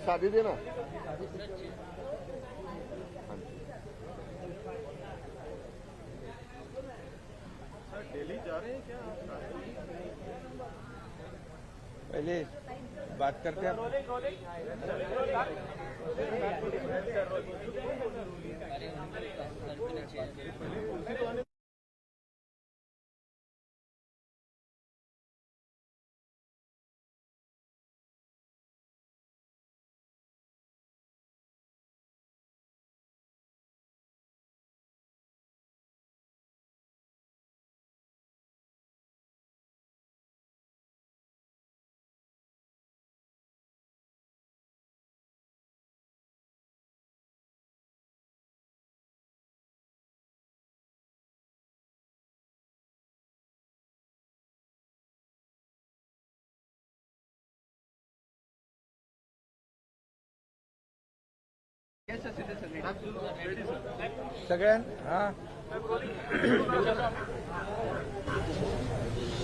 शादी देना दिल्ली जा रहे हैं क्या? पहले बात करते हैं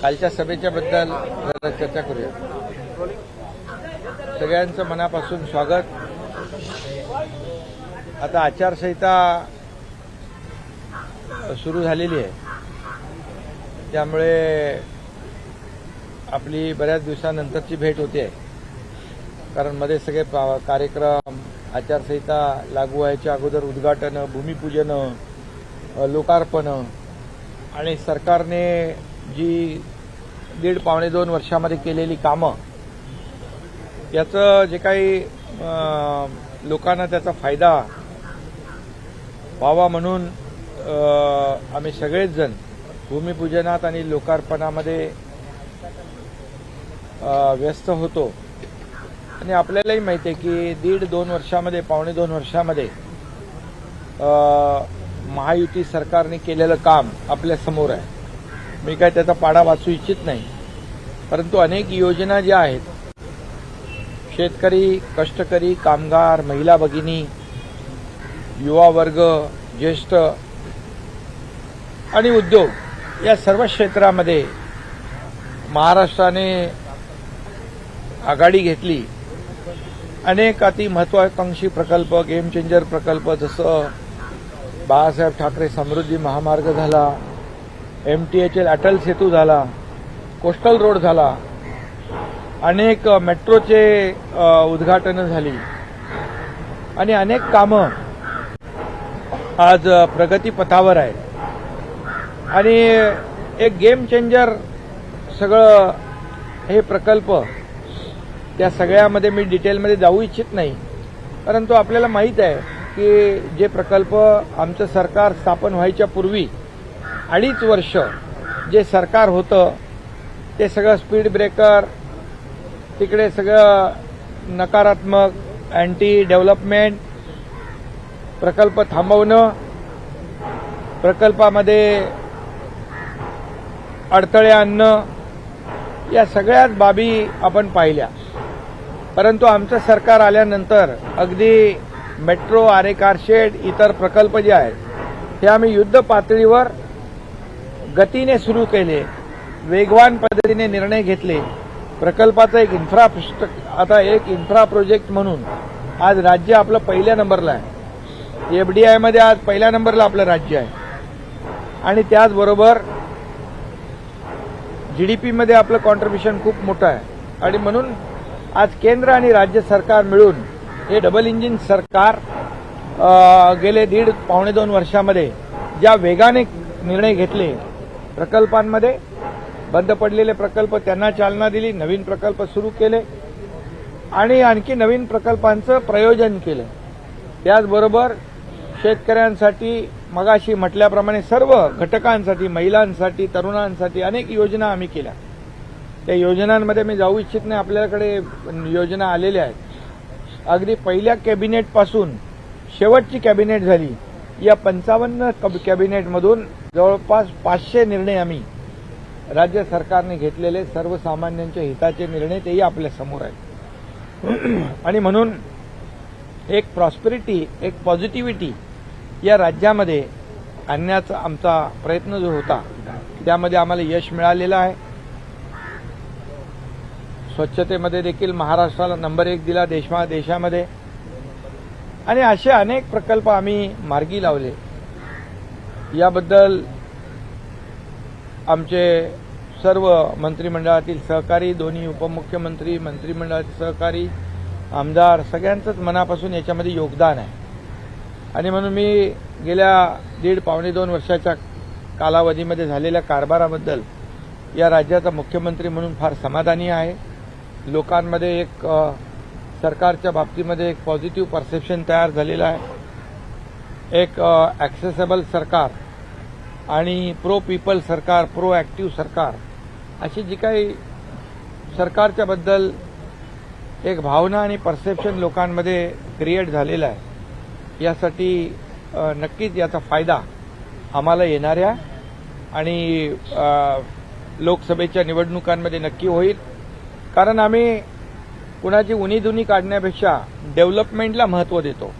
कालच्या सभेच्या बद्दल जरा चर्चा करूया. सगळ्यांचं मनापासून स्वागत. आता आचारसंहिता सुरू झालेली आहे, त्यामुळे आपली बऱ्याच दिवसानंतरची भेट होते. कारण मध्ये सगळे कार्यक्रम, आचारसंहिता लागू व्हायच्या अगोदर उद्घाटन, भूमिपूजन, लोकार्पण आणि सरकारने जी 1.5-2 वर्षामध्ये केलेली कामं, याचं जे काही लोकांना त्याचा फायदा व्हावा म्हणून आम्ही सगळेच जण भूमिपूजनात आणि लोकार्पणामध्ये व्यस्त होतो. आणि आपल्यालाही माहिती आहे की 1.5-2 वर्षामध्ये, 1.25-2 वर्षामध्ये महायुती सरकारने केलेलं काम आपल्या समोर आहे. मी काय त्याचा पाढा वाचू इच्छित नाही, परंतु अनेक योजना ज्या आहेत, शेतकरी, कष्टकरी, कामगार, महिला भगिनी, युवा वर्ग, ज्येष्ठ आणि उद्योग या सर्व क्षेत्रामध्ये महाराष्ट्राने आघाडी घेतली. अनेक अति महत्वाकांक्षी प्रकल्प, गेम चेंजर प्रकल्प, जसं बाळासाहेब ठाकरे समृद्धी महामार्ग झाला, MTHL अटल सेतू झाला, कोस्टल रोड झाला, अनेक मेट्रोचे उद्घाटनं झाली आणि अनेक कामं आज प्रगतीपथावर आहेत. आणि एक गेम चेंजर सगळं हे प्रकल्प, त्या सगळ्यामध्ये मी डिटेलमध्ये जाऊ इच्छित नाही, परंतु आपल्याला माहीत आहे की जे प्रकल्प आमचं सरकार स्थापन व्हायच्या पूर्वी 2.5 वर्ष जे सरकार होतं, ते सगळं स्पीड ब्रेकर, तिकडे सगळं नकारात्मक, अँटी डेव्हलपमेंट, प्रकल्प थांबवणं, प्रकल्पामध्ये अडथळे आणणं, या सगळ्याच बाबी आपण पाहिल्या. परंतु आमचं सरकार आल्यानंतर अगदी मेट्रो, आरे कारशेड, इतर प्रकल्प जे आहेत ते आम्ही युद्ध पातळीवर गतीने सुरू केले, वेगवान पद्धतीने निर्णय घेतले. प्रकल्पाचा एक आता एक इन्फ्रा प्रोजेक्ट म्हणून आज राज्य आपलं पहिल्या नंबरला आहे. FDI मध्ये आज पहिल्या नंबरला आपलं राज्य आहे. आणि त्याचबरोबर GDP मध्ये आपलं कॉन्ट्रिब्युशन खूप मोठं आहे. आणि म्हणून आज केंद्र आणि राज्य सरकार मिळून हे डबल इंजिन सरकार गेले 1.5-2 वर्षामध्ये ज्या वेगाने निर्णय घेतले, प्रकल्पांमध्ये बंद पडलेले प्रकल्प त्यांना चालना दिली, नवीन प्रकल्प सुरू केले आणि आणखी नवीन प्रकल्पांचं प्रयोजन केलं. त्याचबरोबर शेतकऱ्यांसाठी, मगाशी म्हटल्याप्रमाणे सर्व घटकांसाठी, महिलांसाठी, तरुणांसाठी अनेक योजना आम्ही केल्या. त्या योजनांमध्ये मी जाऊ इच्छित नाही, आपल्याकडे योजना आलेल्या आहेत. अगदी पहिल्या कॅबिनेटपासून शेवटची कॅबिनेट झाली, या 55 कॅबिनेटमधून जवळपास 500 निर्णय आम्ही राज्य सरकारने घेतलेले, सर्वसामान्यांच्या हिताचे निर्णय, तेही आपल्या समोर आहेत. आणि म्हणून एक प्रॉस्पेरिटी, एक पॉझिटिव्हिटी या राज्यामध्ये आणण्याचा आमचा प्रयत्न जो होता त्यामध्ये आम्हाला यश मिळालेलं आहे. स्वच्छतेमध्ये देखील महाराष्ट्राला नंबर 1 दिला देशामध्ये आणि असे अनेक प्रकल्प आम्ही मार्गी लावले. याबद्दल आमचे सर्व मंत्रिमंडळातील सहकारी, दोन्ही उपमुख्यमंत्री, मंत्रिमंडळातील सहकारी, आमदार सगळ्यांचंच मनापासून याच्यामध्ये योगदान आहे. आणि म्हणून मी गेल्या 1.5-2 वर्षाच्या कालावधीमध्ये झालेल्या कारभाराबद्दल या राज्याचा मुख्यमंत्री म्हणून फार समाधानी आहे. लोकांमध्ये एक सरकारच्या बाबतीमध्ये एक पॉझिटिव्ह परसेप्शन तयार झालेलं आहे. एक ॲक्सेसेबल सरकार आणि प्रो पीपल सरकार, प्रो ॲक्टिव्ह सरकार अशी जी काही सरकारच्या बद्दल एक भावना आणि परसेप्शन लोकांमध्ये क्रिएट झालेला आहे. यासाठी नक्कीच याचा फायदा आम्हाला येणाऱ्या आणि लोकसभेच्या निवडणुकांमध्ये नक्की होईल. कारण आम्ही कुणाची उणीधुनी काढण्यापेक्षा डेव्हलपमेंटला महत्त्व देतो.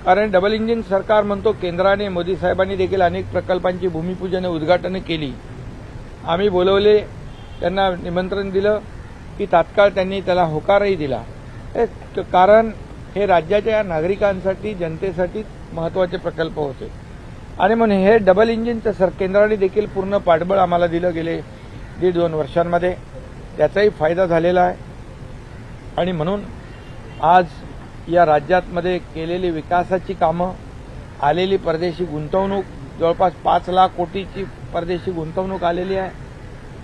कारण डबल इंजिन सरकार म्हणतो, केंद्राने मोदी साहेबांनी देखील अनेक प्रकल्पांची भूमिपूजन उद्घाटनं केली. आम्ही बोलवले, त्यांना निमंत्रण दिलं की तात्काळ त्यांनी त्याला होकारही दिला. कारण हे राज्याच्या नागरिकांसाठी, जनतेसाठी महत्त्वाचे प्रकल्प होते. आणि म्हणून हे डबल इंजिनचं केंद्राने देखील पूर्ण पाठबळ आम्हाला दिलं गेले 1.5-2 वर्षांमध्ये. त्याचाही फायदा झालेला आहे. आणि म्हणून आज या राज्यामध्ये केलेली विकासाची कामं, आलेली परदेशी गुंतवणूक, जवळपास 5 लाख कोटीची परदेशी गुंतवणूक आलेली आहे.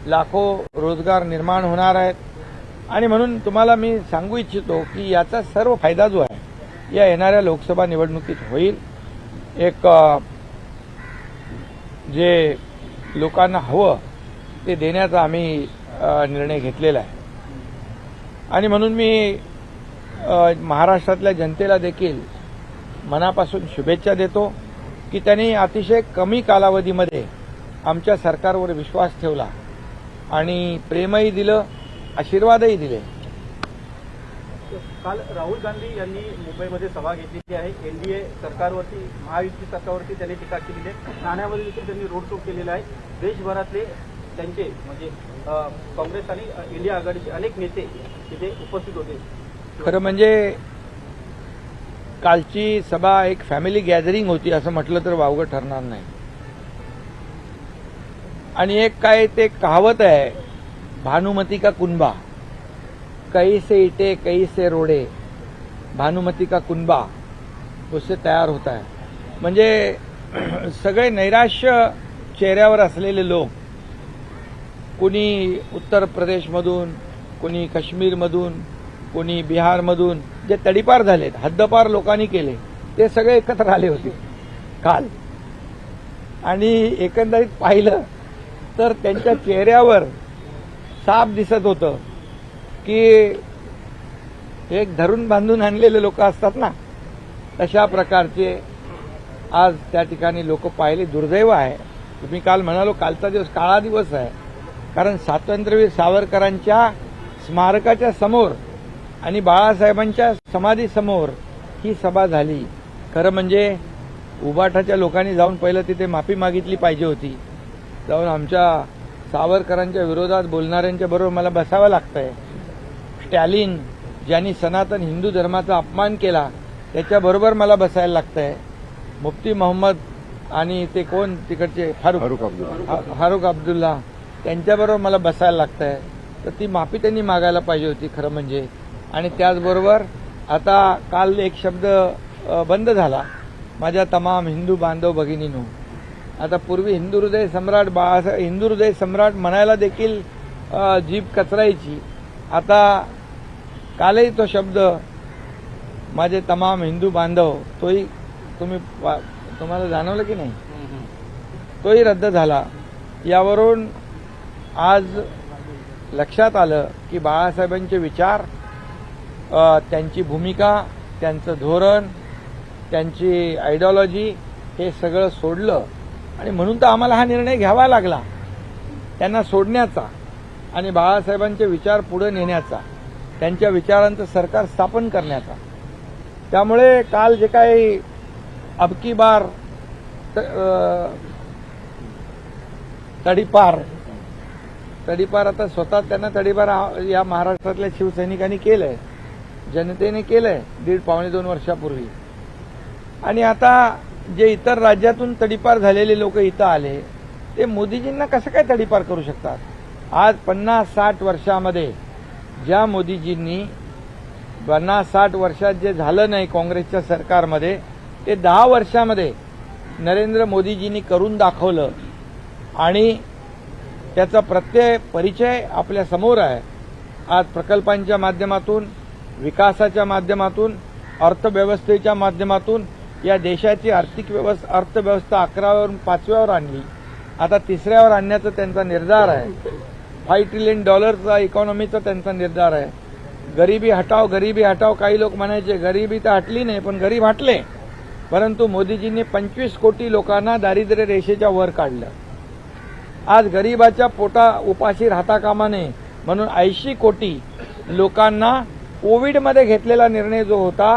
लाखो रोजगार निर्माण होणार आहेत. आणि म्हणून तुम्हाला मी सांगू इच्छितो की याचा सर्व फायदा जो आहे या येणाऱ्या लोकसभा निवडणुकीत होईल. एक जे लोकांना हवं ते देण्याचा आम्ही निर्णय घेतलेला आहे. आणि म्हणून मी महाराष्ट्रातल्या जनतेला देखील मनापासून शुभेच्छा देतो की त्यांनी अतिशय कमी कालावधीमध्ये आमच्या सरकारवर विश्वास ठेवला आणि प्रेमही दिलं, आशीर्वादही दिले. काल राहुल गांधी यांनी मुंबईमध्ये सभा घेतलेली आहे. एनडीए सरकारवरती, महायुती सरकारवरती त्यांनी टीका केलेली आहे. ठाण्यामध्ये देखील त्यांनी रोड शो केलेला आहे. देशभरातले त्यांचे म्हणजे काँग्रेस आणि इंडिया आघाडीचे अनेक नेते तिथे उपस्थित होते. खरं म्हणजे कालची सभा एक फॅमिली गॅदरिंग होती असं म्हटलं तर वावगं ठरणार नाही. आणि एक काय ते कहावत आहे, भानुमती का कुनबा, कहीं से इटे कहीं से रोडे, भानुमती का कुनबा उससे तयार होता है. म्हणजे सगळे नैराश्य चेहऱ्यावर असलेले लोक, कोणी उत्तर प्रदेशमधून, कोणी काश्मीरमधून, कोणी बिहारमधून जे तडीपार झालेत, हद्दपार लोकांनी केले, ते सगळे एकत्र आले होते काल. आणि एकंदरीत पाहिलं तर त्यांच्या चेहऱ्यावर साफ दिसत होतं की एक धरून बांधून आणलेले लोक असतात ना, तशा प्रकारचे आज त्या ठिकाणी लोक पाहिले. दुर्दैव आहे. तुम्ही काल म्हणालो कालचा दिवस काळा दिवस आहे. कारण स्वातंत्र्यवीर सावरकरांच्या स्मारकाच्या समोर आणि बाळासाहेबांच्या समाधीसमोर ही सभा झाली. खरं म्हणजे उबाठाच्या लोकांनी जाऊन पहिलं तिथे माफी मागितली पाहिजे होती. जाऊन आमच्या सावरकरांच्या विरोधात बोलणाऱ्यांच्या बरोबर मला बसावं लागतंय. स्टॅलिन ज्यांनी सनातन हिंदू धर्माचा अपमान केला त्याच्याबरोबर मला बसायला लागतंय. मुफ्ती मोहम्मद आणि ते कोण तिकडचे फारुख अब्दुल्ला त्यांच्याबरोबर मला बसायला लागतंय. तर ती माफी त्यांनी मागायला पाहिजे होती खरं म्हणजे. आणि त्याचबरोबर आता काल एक शब्द बंद झाला, माझ्या तमाम हिंदू बांधव भगिनींनो. आता पूर्वी हिंदू हृदय सम्राट बाळासाहेब, हिंदू हृदय सम्राट म्हणायला देखील जीभ कचरायची. आता कालही तो शब्द माझे तमाम हिंदू बांधव, तोही तुम्हाला जाणवलं की नाही, तोही रद्द झाला. यावरून आज लक्षात आलं की बाळासाहेबांचे विचार, त्यांची भूमिका, त्यांचं धोरण, त्यांची आयडिओलॉजी हे सगळं सोडलं. आणि म्हणून तर आम्हाला हा निर्णय घ्यावा लागला त्यांना सोडण्याचा आणि बाळासाहेबांचे विचार पुढे नेण्याचा, त्यांच्या विचारांचं सरकार स्थापन करण्याचा. त्यामुळे काल जे काही अबकी बार तडीपार आता स्वतः त्यांना तडीपार या महाराष्ट्रातल्या शिवसैनिकांनी केलंय, जनतेने केलंय 1.5-2 वर्षापूर्वी. आणि आता जे इतर राज्यातून तडीपार झालेले लोक इथं आले ते मोदीजींना कसं काय तडीपार करू शकतात? आज 50-60 वर्षामध्ये ज्या मोदीजींनी 50-60 वर्षात जे झालं नाही काँग्रेसच्या सरकारमध्ये ते 10 वर्षामध्ये नरेंद्र मोदीजींनी करून दाखवलं. आणि त्याचा परिचय आपल्या समोर आहे. आज प्रकल्पांच्या माध्यमातून, विकासाच्या माध्यमातून, अर्थव्यवस्थेच्या माध्यमातून या देशाची अर्थव्यवस्था 11व्यावरून 5व्यावर आणली. आता 3ऱ्यावर आणण्याचा त्यांचा निर्धार आहे. $5 ट्रिलियन इकॉनॉमीचा त्यांचा निर्धार आहे. गरिबी हटाव काही लोक म्हणायचे, गरिबी तर हटली नाही पण गरीब हटले. परंतु मोदीजींनी 25 कोटी लोकांना दारिद्र्य रेषेच्या वर काढलं. आज गरिबाच्या उपाशी राहता कामा नये म्हणून 80 कोटी लोकांना कोविडमध्ये घेतलेला निर्णय जो होता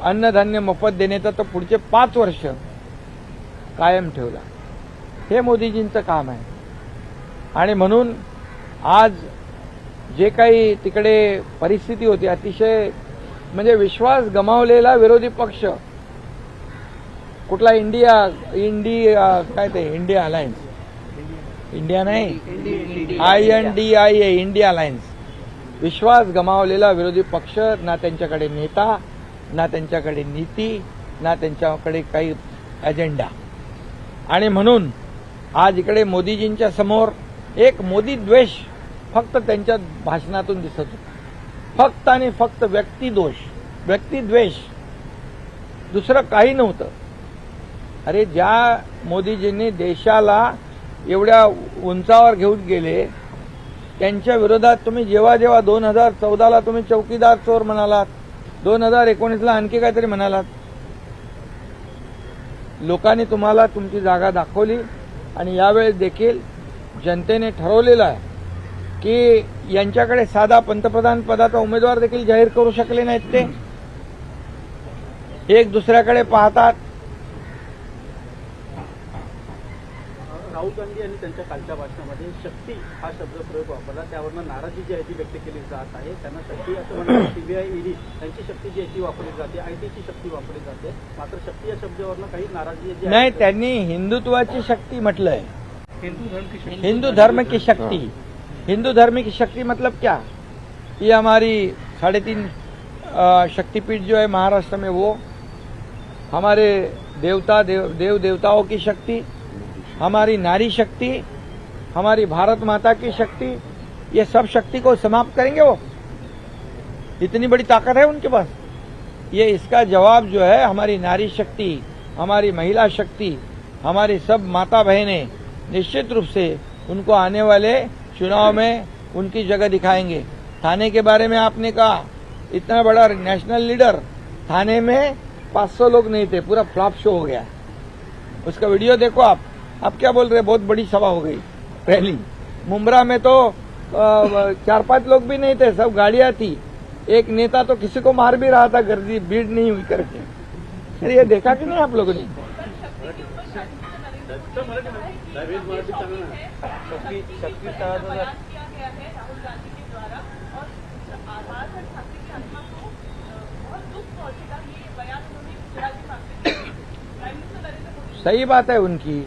अन्नधान्य मोफत देण्याचा, तो पुढचे 5 वर्ष कायम ठेवला. हे मोदीजींचं काम आहे. आणि म्हणून आज जे काही तिकडे परिस्थिती होती, अतिशय म्हणजे विश्वास गमावलेला विरोधी पक्ष कुठला इंडिया अलायन्स, इंडिया नाही, INDIA, इंडिया अलायन्स. विश्वास गमावलेला विरोधी पक्ष, ना त्यांच्याकडे नेता, ना त्यांच्याकडे नीती, ना त्यांच्याकडे काही अजेंडा. आणि म्हणून आज इकडे मोदीजींच्या समोर एक मोदी द्वेष फक्त त्यांच्या भाषणातून दिसत होता. फक्त आणि फक्त व्यक्तिद्वेष, दुसरं काही नव्हतं. अरे ज्या मोदीजींनी देशाला एवढ्या उंचावर घेऊन गेले, त्यांच्या विरोधात तुम्ही जेव्हा 2014ला तुम्ही चौकीदार चोर म्हणालात, 2019ला आणखी काहीतरी म्हणालात. लोकांनी तुम्हाला तुमची जागा दाखवली. आणि यावेळेस देखील जनतेने ठरवलेलं आहे की यांच्याकडे साधा पंतप्रधान पदाचा उमेदवार देखील जाहीर करू शकले नाहीत. ते एक दुसऱ्याकडे पाहतात. राहुल गांधी यांनी त्यांच्या कालच्या भाषणामध्ये शक्ती हा शब्दप्रयोग वापरला. त्यावरनं नाराजी जी आहे ती व्यक्त केली जात आहे. त्यांना शक्ती असं म्हणतात, CBI ED त्यांची शक्ती जी आहे ती वापरली जाते, ITची शक्ती वापरली जाते. मात्र शक्ती या शब्दावरनं काही नाराजी जी नाही, त्यांनी हिंदुत्वाची शक्ति म्हटलंय. हिंदू धर्म की शक्ति. हिंदू धर्म की शक्ति मतलब क्या? ये हमारी 3.5 शक्तिपीठ जो है महाराष्ट्र में, वो हमारे देव देवताओं की शक्ति, हमारी नारी शक्ति, हमारी भारत माता की शक्ति, ये सब शक्ति को समाप्त करेंगे वो? इतनी बड़ी ताकत है उनके पास? ये इसका जवाब जो है हमारी नारी शक्ति, हमारी महिला शक्ति, हमारी सब माता बहनें निश्चित रूप से उनको आने वाले चुनाव में उनकी जगह दिखाएंगे. थाने के बारे में आपने कहा, इतना बड़ा नेशनल लीडर, थाने में 500 लोग नहीं थे, पूरा फ्लॉप शो हो गया. उसका वीडियो देखो आप क्या बोल रहे हैं? बहुत बड़ी सभा हो गई. पहली मुंब्रा में तो 4-5 लोग भी नहीं थे, सब गाड़ियां थी. एक नेता तो किसी को मार भी रहा था, गर्दी भीड़ नहीं हुई करके. अरे ये देखा कि नहीं आप लोगों ने? सही बात है उनकी.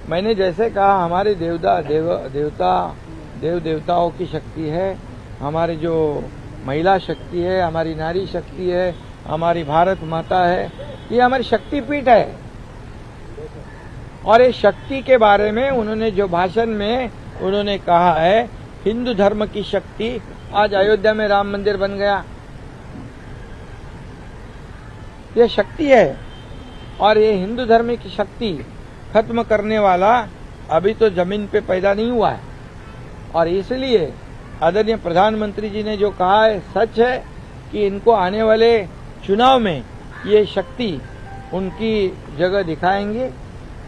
मैंने जैसे कहा, हमारे देव देवताओं की शक्ति है, हमारी जो महिला शक्ति है, हमारी नारी शक्ति है, हमारी भारत माता है, ये हमारी शक्तिपीठ है. और इस शक्ति के बारे में उन्होंने जो भाषण में उन्होंने कहा है, हिंदू धर्म की शक्ति. आज अयोध्या में राम मंदिर बन गया, ये शक्ति है. और ये हिंदू धर्म की शक्ति खत्म करने वाला अभी तो जमीन पे पैदा नहीं हुआ है. और इसलिए आदरणीय प्रधानमंत्री जी ने जो कहा है सच है कि इनको आने वाले चुनाव में ये शक्ति उनकी जगह दिखाएंगे.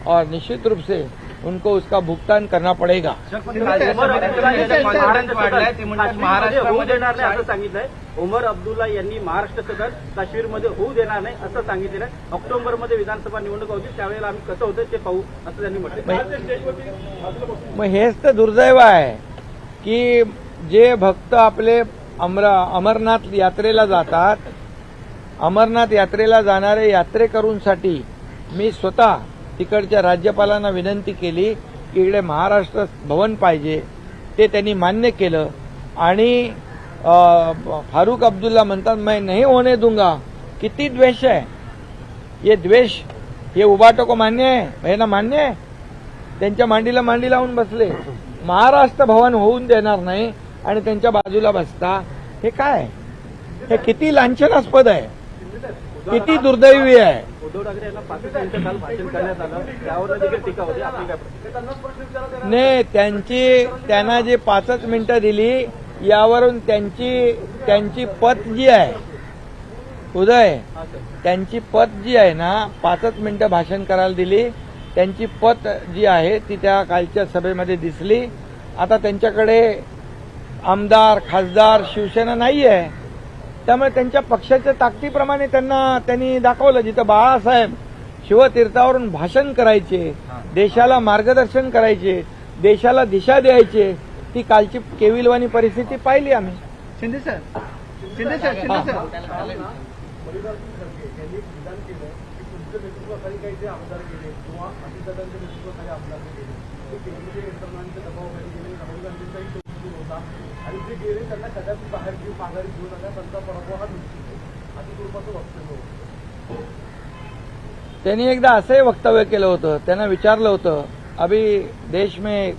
और निश्चित रूप से उनको उसका भुगतान करना पड़ेगा. होऊ देणार नाही असं सांगितलंय. उमर अब्दुल्ला यांनी महाराष्ट्र सदन काश्मीरमध्ये होऊ देणार नाही असं सांगितलेलं आहे. ऑक्टोबरमध्ये विधानसभा निवडणूक होती त्यावेळेला आम्ही कसं होतं ते पाहू असं त्यांनी म्हटलं. मग हेच तर दुर्दैव आहे की जे भक्त आपले अमरनाथ यात्रेला जातात, अमरनाथ यात्रेला जाणारे यात्रेकरूंसाठी मी स्वतः तिकडच्या राज्यपालांना विनंती केली की इकडे महाराष्ट्र भवन पाहिजे. ते त्यांनी मान्य केलं आणि फारूक अब्दुल्ला म्हणतात मैं नहीं होने दूंगा. किती द्वेष आहे. ये द्वेष हे उबाटो को मान्य आहे, हे ना मान्य आहे. त्यांच्या मांडीला मांडी लावून बसले. महाराष्ट्र भवन होऊन देणार नाही आणि त्यांच्या बाजूला बसता. हे काय? हे किती लांछनास्पद आहे, किती दुर्दैवी आहे. उद्धव ठाकरे यांना 5 मिनिटं काल भाषण करण्यात आलं त्यावर देखील टीका होती. आपली काय प्रतिक्रिया? नाही, त्यांना जे 5 मिनिटं दिली यावरून त्यांची पत जी आहे उदय, त्यांची पत जी आहे ना 5 मिनिटं भाषण करायला दिली. त्यांची पत जी आहे ती त्या कालच्या सभेमध्ये दिसली. आता त्यांच्याकडे आमदार खासदार शिवसेना नाही आहे. त्यामुळे त्यांच्या पक्षाच्या ताकदीप्रमाणे त्यांनी दाखवलं. जिथं बाळासाहेब शिवतीर्थावरून भाषण करायचे, देशाला मार्गदर्शन करायचे, देशाला दिशा द्यायचे, ती कालची केविलवाणी परिस्थिती पाहिली आम्ही. शिंदे सर आणि जे गेले त्यांना कदाचित बाहेर घेऊन माघारी घेऊ नका, त्यांचा पराभव हा निश्चित आहे असं स्वरूपाचं वक्तव्य होतं. त्यांनी एकदा असंही वक्तव्य केलं होतं. त्यांना विचारलं होतं अभी देश में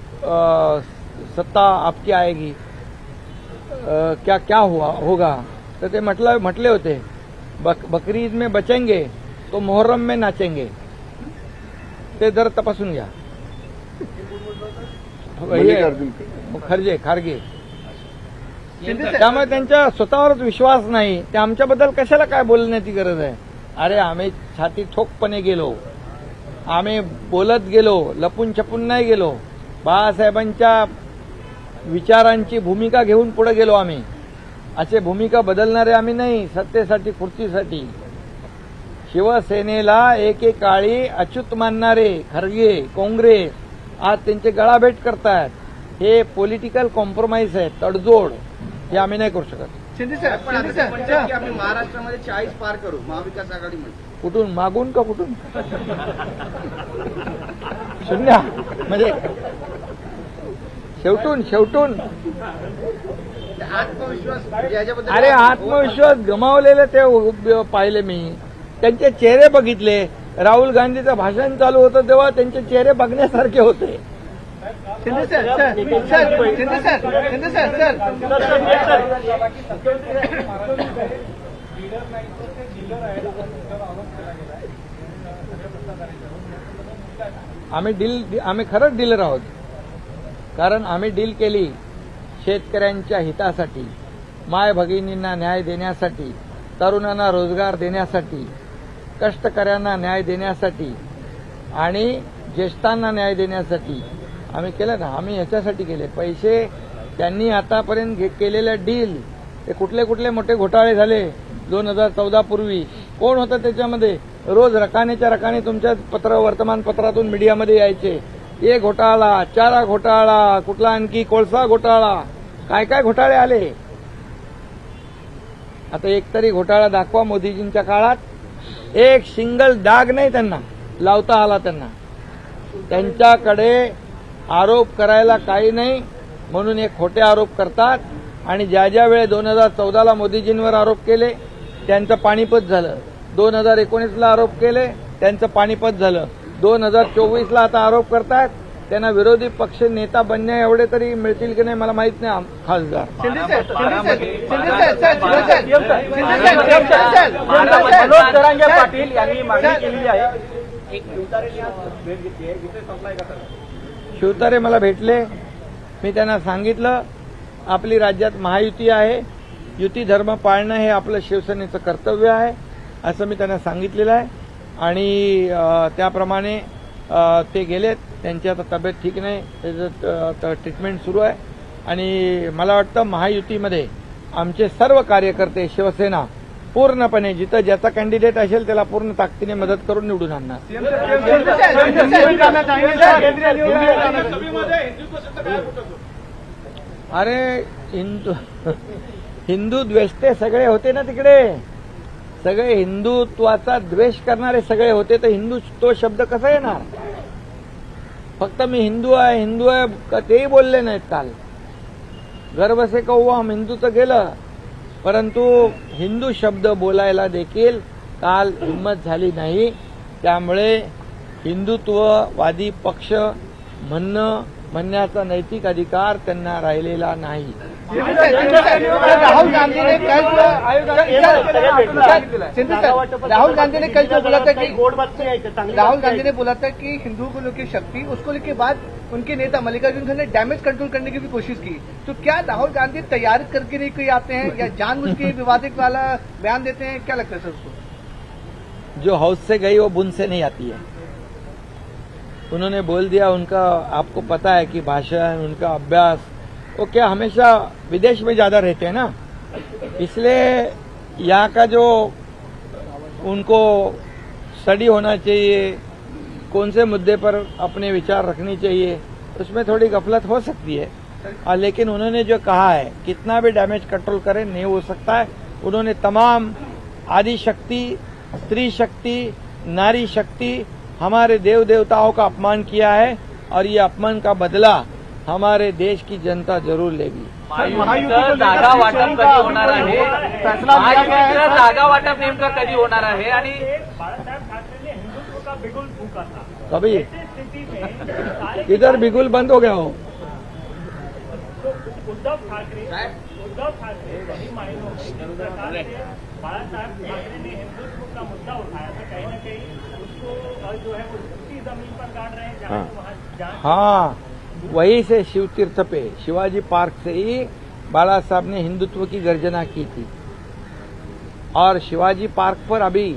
सत्ता आपकी आएगी, क्या क्या होगा. तर ते म्हटले होते बकरी ईद में बचेंगे तो मुहर्रम में नाचेंगे. ते जर तपासून घ्या. खारगे त्यामुळे त्यांच्या स्वतःवरच विश्वास नाही. ते आमच्याबद्दल कशाला काय बोलण्याची गरज आहे. अरे आम्ही छाती ठोकपणे गेलो, आम्ही बोलत गेलो, लपून छपून नाही गेलो. बाळासाहेबांच्या विचारांची भूमिका घेऊन पुढे गेलो आम्ही. असे भूमिका बदलणारे आम्ही नाही सत्तेसाठी खुर्चीसाठी. शिवसेनेला एकेकाळी अच्युत मानणारे खरगे काँग्रेस आज त्यांचे गळाभेट करतायत. हे पॉलिटिकल कॉम्प्रोमाइज आहे, तडजोड. हे आम्ही नाही करू शकत. आम्ही महाराष्ट्रामध्ये 40 पार करू महाविकास आघाडीमध्ये. कुठून मागून का कुठून? शून्य म्हणजे शेवटून आत्मविश्वास. अरे आत्मविश्वास गमावलेले ते पाहिले मी. त्यांचे चेहरे बघितले. राहुल गांधीचं भाषण चालू होतं तेव्हा त्यांचे चेहरे बघण्यासारखे होते. आम्ही खरंच डीलर आहोत. कारण आम्ही डील केली शेतकऱ्यांच्या हितासाठी, माय भगिनींना न्याय देण्यासाठी, तरुणांना रोजगार देण्यासाठी, कष्टकऱ्यांना न्याय देण्यासाठी आणि ज्येष्ठांना न्याय देण्यासाठी आम्ही केलं ना. आम्ही ह्याच्यासाठी केले. पैसे त्यांनी आतापर्यंत केलेल्या डील ते कुठले मोठे घोटाळे झाले 2014 पूर्वी. कोण होतं त्याच्यामध्ये? रोज रकाने तुमच्या वर्तमानपत्रातून मीडियामध्ये यायचे. एक घोटाळा, चारा घोटाळा, कुठला आणखी कोळसा घोटाळा, काय घोटाळे आले. आता एकतरी घोटाळा दाखवा मोदीजींच्या काळात. एक सिंगल डाग नाही त्यांना लावता आला. त्यांच्याकडे आरोप करायला काही नाही म्हणून एक खोटे आरोप करतात. आणि ज्या वेळे 2014ला मोदीजींवर आरोप केले त्यांचं पाणीपत झालं. 2019ला आरोप केले त्यांचं पाणीपत झालं. 2024ला आता आरोप करतात. त्यांना विरोधी पक्ष नेता बनण्या एवढे तरी मिळतील की नाही मला माहित नाही. खासदार मनोज जरांगे पाटील यांनी मागणी केलेली आहे. भेट घेतली आहे. विषय संपलाय का सर? शिवतारे मला भेटले. मी त्यांना सांगितलं आपली राज्यात महायुती आहे, युती धर्म पाळणं हे आपलं शिवसेनेचं कर्तव्य आहे असं मी त्यांना सांगितलेलं आहे. आणि त्याप्रमाणे ते गेलेत, त्यांची आता तब्येत ठीक नाही, त्याचं ट्रीटमेंट सुरू आहे. आणि मला वाटतं महायुतीमध्ये आमचे सर्व कार्यकर्ते, शिवसेना पूर्णपणे जिथं ज्याचा कॅन्डिडेट असेल त्याला पूर्ण ताकदीने मदत करून निवडून आणणार. अरे हिंदू द्वेष्टे सगळे होते ना तिकडे, सगळे हिंदुत्वाचा द्वेष करणारे सगळे होते, तर हिंदू तो शब्द कसा येणार? फक्त मी हिंदू आहे तेही बोलले नाहीत काल. गर्व से कहो हम हिंदू तर गेलं, परंतु हिंदू शब्द बोलायला देखील काल हिंमत झाली नाही. त्यामुळे हिंदुत्ववादी पक्ष म्हणण्याचा नैतिक अधिकार त्यांना राहिलेला नाही. राहुल गांधी ने कल राहुल गांधी ने कल जो बोला था कि राहुल गांधी ने बोला था कि हिंदुओं की शक्ति, उसको लेके बाद उनके नेता मल्लिकार्जुन खड़गे ने डैमेज कंट्रोल करने की भी कोशिश की. तो क्या राहुल गांधी तैयारी करके नहीं कोई आते हैं या जानबूझ के विवादित वाला बयान देते हैं? क्या लगता है सर उसको? जो हौज से गई वो बुन से नहीं आती है. उन्होंने बोल दिया, उनका आपको पता है कि भाषण, उनका अभ्यास, वो क्या हमेशा विदेश में ज्यादा रहते हैं ना, इसलिए यहाँ का जो उनको स्टडी होना चाहिए, कौन से मुद्दे पर अपने विचार रखनी चाहिए, उसमें थोड़ी गफलत हो सकती है. लेकिन उन्होंने जो कहा है, कितना भी डैमेज कंट्रोल करें नहीं हो सकता है. उन्होंने तमाम आदि शक्ति, स्त्री शक्ति, नारी शक्ति, हमारे देव देवताओं का अपमान किया है और ये अपमान का बदला हमारे देश की जनता जरूर लेगी. जागा वाटप कधी होणार आहे? महायुतीचं जागा वाटप नेमकं कधी होणार आहे? आणि बाळासाहेब ठाकरेंने हिंदुत्व का बिगुल फूका था. कभी ऐसी स्थिति में इधर बिगुल बंद हो गया हो. उद्धव ठाकरे सही मायनों में जिस प्रकार से बाळासाहेब ठाकरे ने हिंदुत्व का मुद्दा उठाया था, कहीं न कहीं उसको जो है वो उसी जमीन पर गाड़ रहे हैं जहाँ वहाँ. हाँ, वहीं से शिव तीर्थ पे, शिवाजी पार्क से ही बाला साहब ने हिंदुत्व की गर्जना की थी. और शिवाजी पार्क पर अभी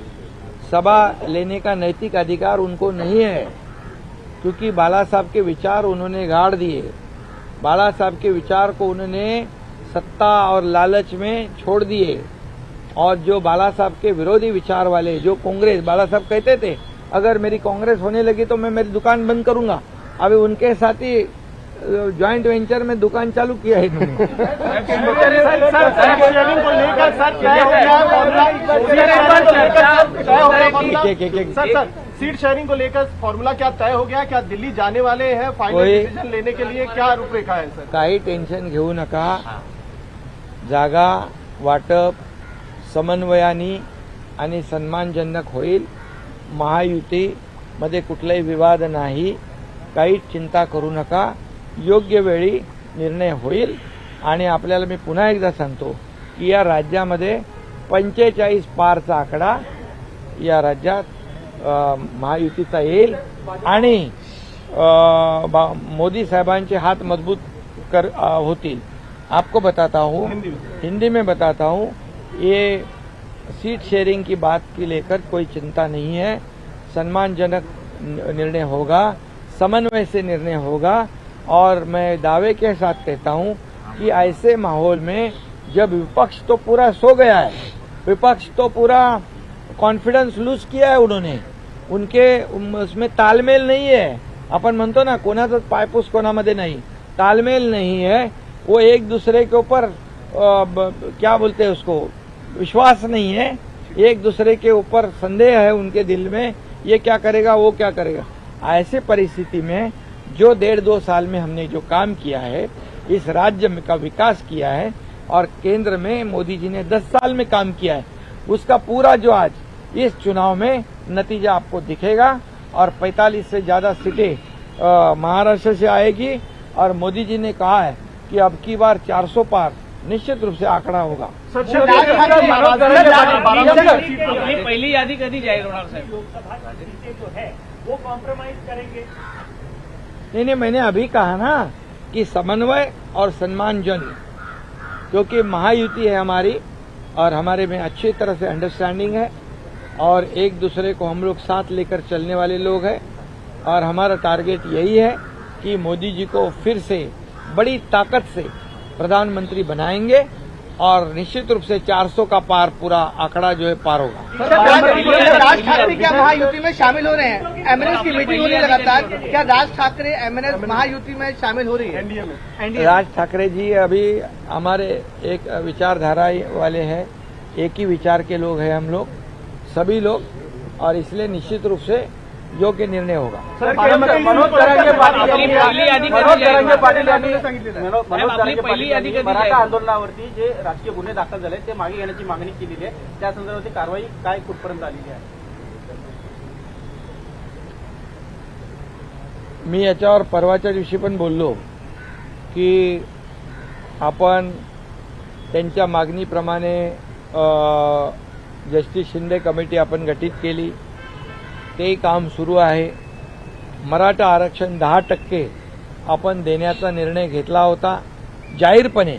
सभा लेने का नैतिक अधिकार उनको नहीं है, क्योंकि बाला साहब के विचार उन्होंने गाड़ दिए. बाला साहब के विचार को उन्होंने सत्ता और लालच में छोड़ दिए. और जो बाला साहब के विरोधी विचार वाले, जो कांग्रेस, बाला साहब कहते थे अगर मेरी कांग्रेस होने लगी तो मैं मेरी दुकान बंद करूंगा. अभी उनके साथ ही ज्वाइंट वेंचर में दुकान चालू किया है इन्होंने. सीट शेयरिंग को लेकर फॉर्मूला क्या तय हो गया? क्या दिल्ली जाने वाले हैं फाइनल डिसीजन लेने के लिए? क्या रूपरेखा है सर? काही टेन्शन घेऊ नका. जागा वाटप समन्वयाने आणि सन्मानजनक होईल. महायुतीमध्ये कुठलाही विवाद नाही. काहीच चिंता करू नका. योग्य वेळी निर्णय होईल. आणि आपल्याला मी पुन्हा एकदा सांगतो की या राज्यामध्ये 45 पारचा आकडा या राज्यात महायुतीचा येईल. आणि मोदी साहेबांचे हात मजबूत होतील. आपको बताता हूँ, हिंदी में बताता हूँ, ये सीट शेयरिंग की बात की लेकर कोई चिंता नहीं है. सम्मानजनक निर्णय होगा, समन्वय से निर्णय होगा. और मैं दावे के साथ कहता हूं कि ऐसे माहौल में जब विपक्ष तो पूरा सो गया है, विपक्ष तो पूरा कॉन्फिडन्स लूज किया है उन्होंने, उनके उसमें तालमेल नहीं है. आपण म्हणतो ना, कोणाचाच पायपूस कोणामध्ये नाही, तालमेल नहीं है. वो एक दूसरे के ऊपर क्या बोलते हैं उसको, विश्वास नहीं है. एक दूसरे के ऊपर संदेह है उनके दिल में, ये क्या करेगा वो क्या करेगा. ऐसे परिस्थिति में जो 1.5-2 साल में हमने जो काम किया है, इस राज्य में का विकास किया है, और केंद्र में मोदी जी ने 10 साल में काम किया है, उसका पूरा जो आज इस चुनाव में नतीजा आपको दिखेगा. और 45 से ज्यादा सीटें महाराष्ट्र से आएगी. और मोदी जी ने कहा है कि अब की बार 400 पार निश्चित रूप से आंकड़ा होगा. पहिली यादी कधी जाहीर होणार साहेब? लोकसभा की सीटें जो है वो कॉम्प्रोमाइज करेंगे. नहीं, मैंने अभी कहा ना कि समन्वय और सम्मानजन, क्योंकि महायुति है हमारी और हमारे में अच्छी तरह से अंडरस्टैंडिंग है और एक दूसरे को हम लोग साथ लेकर चलने वाले लोग हैं. और हमारा टारगेट यही है कि मोदी जी को फिर से बड़ी ताकत से प्रधानमंत्री बनाएंगे और निश्चित रूप से 400 का पार पूरा आंकड़ा जो है पार होगा। राज ठाकरे क्या महायुति में शामिल हो रहे हैं? एमएनएस की मीटिंग हो रही है लगातार, क्या राज ठाकरे एमएनएस महायुति में शामिल हो रही है? एनडीए राज ठाकरे जी अभी हमारे एक विचारधारा वाले हैं, एक ही विचार के लोग हैं हम लोग सभी लोग, और इसलिए निश्चित रूप से योग्य निर्णय होगा। मनोज तरंगे पाटील मराठा आंदोलनावरती जे राजकीय गुन्हे दाखल झाले ते मागे घेण्याची मागणी केलेली आहे, त्या संदर्भात कारवाई काय कुठपर्यंत आलेली आहे? मी याच्यावर परवाच्या दिवशी पण बोललो की आपण त्यांच्या मागणीप्रमाणे जस्टिस शिंदे कमिटी आपण गठीत केली, ते काम सुरू आहे। मराठा आरक्षण 10% आपण देण्याचा निर्णय घेतला होता जाहीरपणे,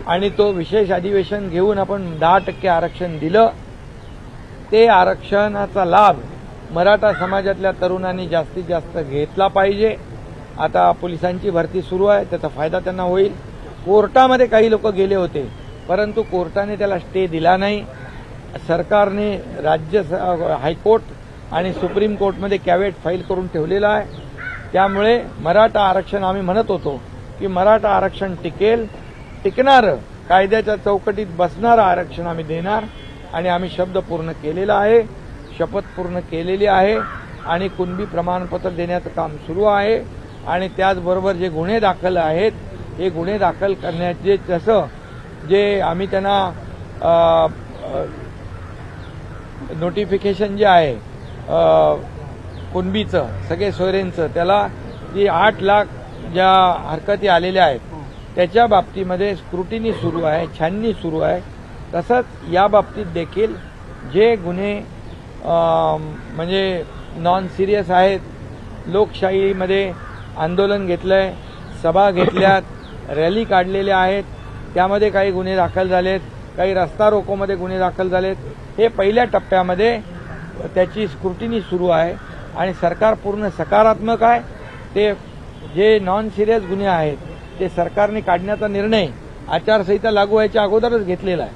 आणि तो विशेष अधिवेशन घेऊन आपण 10% आरक्षण दिलं। ते आरक्षणाचा लाभ मराठा समाजातल्या तरुणांनी जास्तीत जास्त घेतला पाहिजे। आता पोलिसांची भरती सुरू आहे, त्याचा फायदा त्यांना होईल। कोर्टामध्ये काही लोक गेले होते, परंतु कोर्टाने त्याला स्टे दिला नाही। सरकारने हायकोर्ट आणि सुप्रीम कोर्टमध्ये कॅव्हेट फाईल करून ठेवलेला आहे। त्यामुळे मराठा आरक्षण आम्ही म्हणत होतो की मराठा आरक्षण टिकेल, टिकणारं कायद्याच्या चौकटीत बसणारं आरक्षण आम्ही देणार, आणि आम्ही शब्द पूर्ण केलेला आहे, शपथ पूर्ण केलेली आहे, आणि कुणबी प्रमाणपत्र देण्याचं काम सुरू आहे। आणि त्याचबरोबर जे गुन्हे दाखल आहेत हे गुन्हे दाखल करण्याचे जसं जे आम्ही त्यांना नोटिफिकेशन जे आहे कुणबीचं सगळे सोयरेंचं, त्याला जी 8 लाख ज्या हरकती आलेल्या आहेत त्याच्या बाबतीमध्ये स्क्रुटिनी सुरू आहे, छाननी सुरू आहे। तसंच या बाबतीत देखील जे गुन्हे म्हणजे नॉन सिरियस आहेत, लोकशाहीमध्ये आंदोलन घेतलंय, सभा घेतल्यात, रॅली काढलेल्या आहेत, त्यामध्ये काही गुन्हे दाखल झालेत, काही रस्ता रोकोमध्ये गुन्हे दाखल झालेत। हे पहिल्या टप्प्यामध्ये त्याची स्क्रुटिनी सुरू आहे आणि सरकार पूर्ण सकारात्मक आहे। ते जे नॉन सिरियस गुन्हे आहेत ते सरकारने काढण्याचा निर्णय आचारसंहिता लागू व्हायच्या अगोदरच घेतलेला आहे,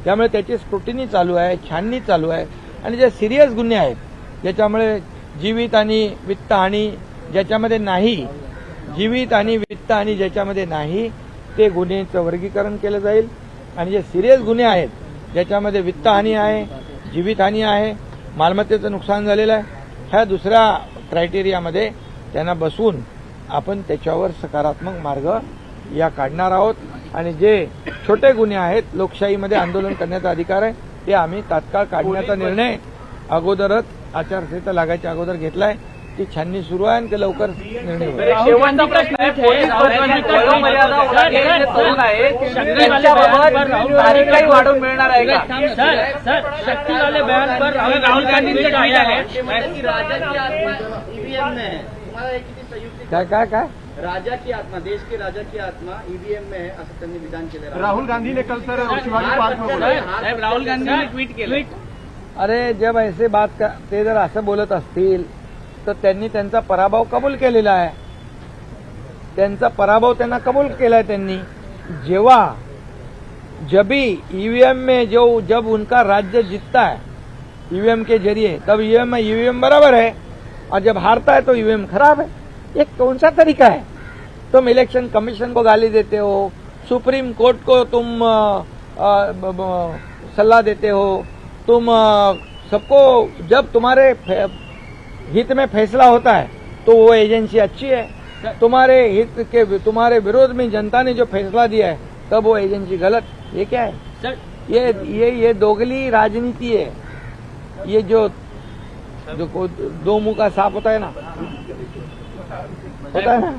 त्यामुळे त्याची स्क्रुटिनी चालू आहे, छाननी चालू आहे। आणि जे सिरियस गुन्हे आहेत ज्याच्यामुळे जीवित आणि वित्तहानी ज्याच्यामध्ये नाही, जीवित आणि वित्तहानी ज्याच्यामध्ये नाही, ते गुन्ह्याचं वर्गीकरण केलं जाईल। आणि जे सिरियस गुन्हे आहेत ज्याच्यामध्ये वित्तहानी आहे, जीवितहानी आहे, मालमत्तेचं नुकसान झालेलं आहे, ह्या दुसऱ्या क्रायटेरियामध्ये त्यांना बसवून आपण त्याच्यावर सकारात्मक मार्ग या काढणार आहोत। आणि जे छोटे गुन्हे आहेत, लोकशाहीमध्ये आंदोलन करण्याचा अधिकार आहे, ते आम्ही तात्काळ काढण्याचा निर्णय अगोदरच आचारसंहिता लागायच्या अगोदर घेतलाय। ती छाननी सुरू आहे आणि ते लवकर निर्णय होईल। शेवटचा प्रश्न आहे, पोलीस भरतीची वयोमर्यादा होणारे जे तरुण आहेत त्यांच्याबाबत तारीख काही वाढवून मिळणार आहे का? सर शक्ति वाले बयान पर राहुल गांधी ने ट्वीट आले काय राजा की आत्मा, देश के राजा की आत्मा ईवीएम में है असं त्यांनी विधान केलं। राहुल गांधी ने कल सर शिवाजी पार्क में बोला। साहेब राहुल गांधींनी ट्वीट केलं। अरे जब ऐसे बात ते जर असं बोलत असतील तर त्यांनी त्यांचा पराभव कबूल केलेला आहे, त्यांचा पराभव त्यांना कबूल केला है। त्यांनी जब भी ईवीएम में जब उनका राज्य जीतता है ईवीएम के जरिए, तब ईवीएम बराबर है, और जब हारता है तो ईवीएम खराब है। ये कौन सा तरीका है? तुम इलेक्शन कमीशन को गाली देते हो, सुप्रीम कोर्ट को तुम सलाह देते हो, तुम सबको, जब तुम्हारे हित में फैसला होता है तो वो एजेंसी अच्छी है, तुम्हारे हित के तुम्हारे विरोध में जनता ने जो फैसला दिया है तब वो एजेंसी गलत। ये क्या है सर? ये दोगली राजनीति है। ये जो दो मुंह का सांप होता है ना, होता है ना।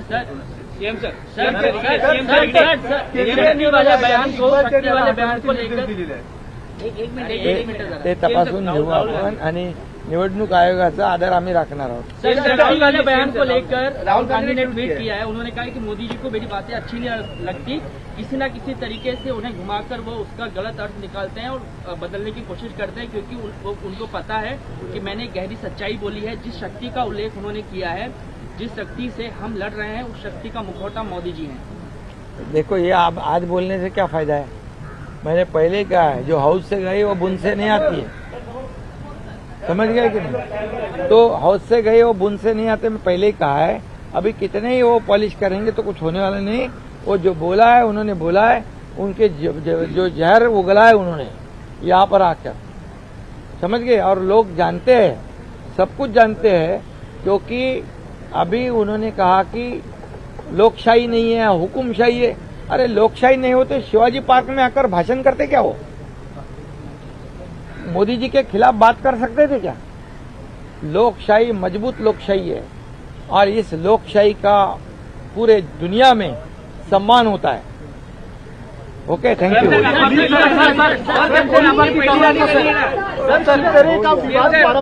सीएम सर शक्ति वाले बयान को लेकर एक मिनट ते तपासून घेऊ आपण, आणि निवडणूक आयोगाचा आदर आम्ही राखणार आहोत. सर, राहुल गांधी बयान को लेकर राहुल गांधी ने ट्वीट किया है। उन्होंने कहा कि मोदी जी को मेरी बातें अच्छी नहीं लगती, किसी न किसी तरीके से उन्हें घुमाकर वो उसका गलत अर्थ निकालते हैं और बदलने की कोशिश करते हैं, क्योंकि उनको पता है कि मैंने गहरी सच्चाई बोली है। जिस शक्ति का उल्लेख उन्होंने किया है, जिस शक्ति से हम लड़ रहे हैं, उस शक्ति का मुखौटा मोदी जी हैं। देखो, ये आप आज बोलने से क्या फायदा है? मैंने पहले ही कहा है, जो हाउस से गई वो बुन से नहीं आती है। समझ गए कि नहीं? तो हाउस से गए वो बुन से नहीं आते, मैं पहले ही कहा है। अभी कितने ही वो पॉलिश करेंगे तो कुछ होने वाला नहीं। वो जो बोला है, उन्होंने बोला है, उनके जो जहर उगला है उन्होंने यहाँ पर आकर, समझ गए। और लोग जानते हैं, सब कुछ जानते हैं, क्योंकि अभी उन्होंने कहा कि लोकशाही नहीं है, हुकुमशाही है। अरे लोकशाही नहीं होते शिवाजी पार्क में आकर भाषण करते क्या? हो मोदी जी के खिलाफ बात कर सकते थे क्या? लोकशाही मजबूत लोकशाही है और इस लोकशाही का पूरे दुनिया में सम्मान होता है। Okay, thank you. सर,